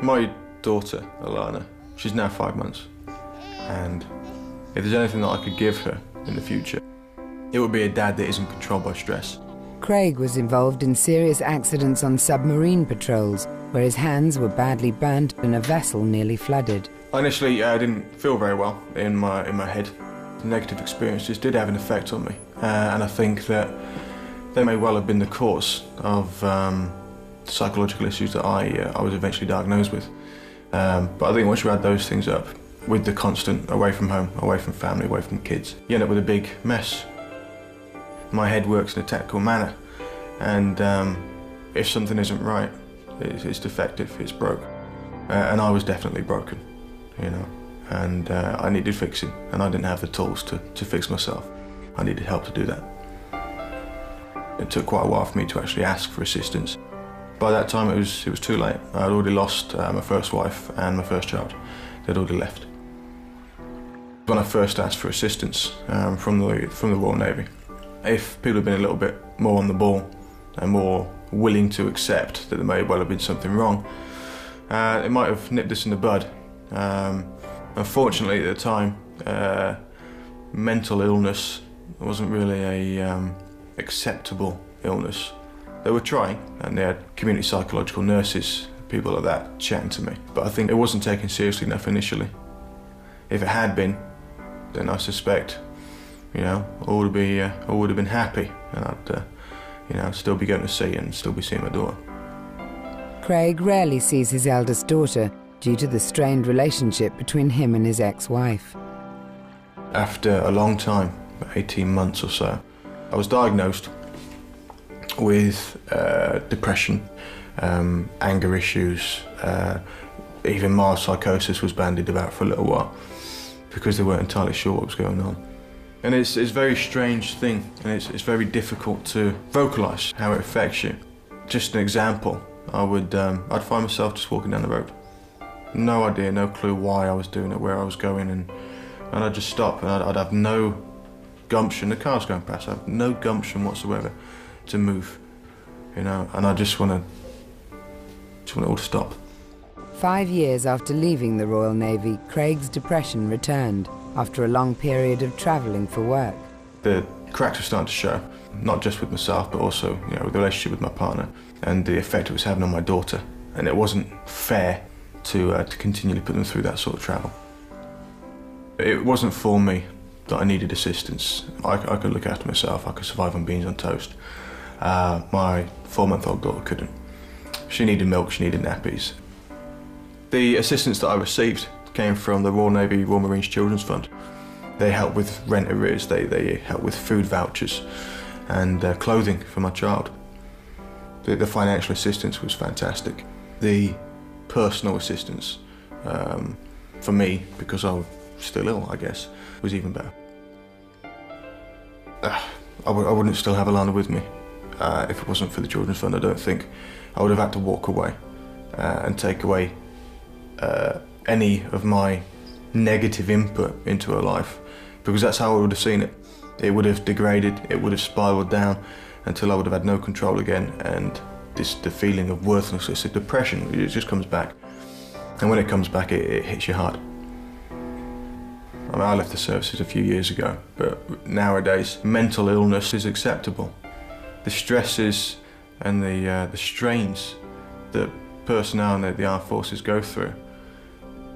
My daughter, Alana, she's now 5 months, and if there's anything that I could give her in the future, it would be a dad that isn't controlled by stress. Craig was involved in serious accidents on submarine patrols, where his hands were badly burnt and a vessel nearly flooded. Initially, I didn't feel very well in my head. The negative experiences did have an effect on me, and I think that they may well have been the cause of the psychological issues that I was eventually diagnosed with. But I think once you add those things up, with the constant away from home, away from family, away from kids, you end up with a big mess. My head works in a technical manner, and if something isn't right, it's defective, it's broke. And I was definitely broken, you know, and I needed fixing, and I didn't have the tools to fix myself. I needed help to do that. It took quite a while for me to actually ask for assistance. By that time it was too late. I'd already lost my first wife and my first child. They'd already left. When I first asked for assistance from the Royal Navy, if people had been a little bit more on the ball and more willing to accept that there may well have been something wrong, it might have nipped us in the bud. Unfortunately, at the time, mental illness wasn't really a acceptable illness. They were trying, and they had community psychological nurses, people like that, chatting to me. But I think it wasn't taken seriously enough initially. If it had been, then I suspect, you know, all would have been happy, and I'd, you know, still be going to sea and still be seeing my daughter. Craig rarely sees his eldest daughter due to the strained relationship between him and his ex-wife. After a long time, 18 months or so, I was diagnosed with depression, anger issues, even mild psychosis was bandied about for a little while because they weren't entirely sure what was going on. And it's a very strange thing, and it's very difficult to vocalise how it affects you. Just an example, I'd find myself just walking down the road. No idea, no clue why I was doing it, where I was going, and I'd just stop, and I'd have no gumption. The car's going past, I have no gumption whatsoever to move, you know, and I just want it all to stop. 5 years after leaving the Royal Navy, Craig's depression returned after a long period of travelling for work. The cracks were starting to show, not just with myself, but also, you know, with the relationship with my partner and the effect it was having on my daughter. And it wasn't fair to continually put them through that sort of travel. It wasn't for me that I needed assistance. I could look after myself, I could survive on beans on toast. My 4-month-old daughter couldn't. She needed milk, she needed nappies. The assistance that I received came from the Royal Navy Royal Marines Children's Fund. They help with rent arrears, they help with food vouchers and clothing for my child. The financial assistance was fantastic. The personal assistance for me, because I was still ill, I guess, was even better. I wouldn't still have Alana with me if it wasn't for the Children's Fund. I don't think I would have had to walk away and take away any of my negative input into her life, because that's how I would have seen it. It would have degraded, it would have spiraled down until I would have had no control again, and the feeling of worthlessness, the depression, it just comes back. And when it comes back, it hits you hard. I mean, I left the services a few years ago, but nowadays, mental illness is acceptable. The stresses and the strains that personnel in the armed forces go through,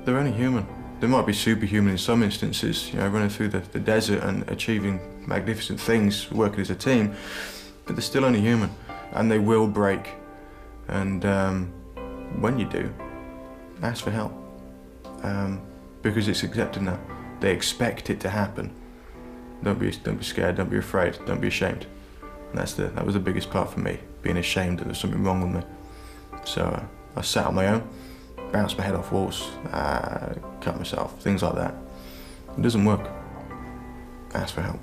they're only human. They might be superhuman in some instances, you know, running through the desert and achieving magnificent things, working as a team, but they're still only human, and they will break. And when you do, ask for help, because it's accepted now. They expect it to happen. Don't be scared, don't be afraid, don't be ashamed. And that was the biggest part for me, being ashamed that there was something wrong with me. So I sat on my own, bounced my head off walls, cut myself, things like that. It doesn't work. Ask for help.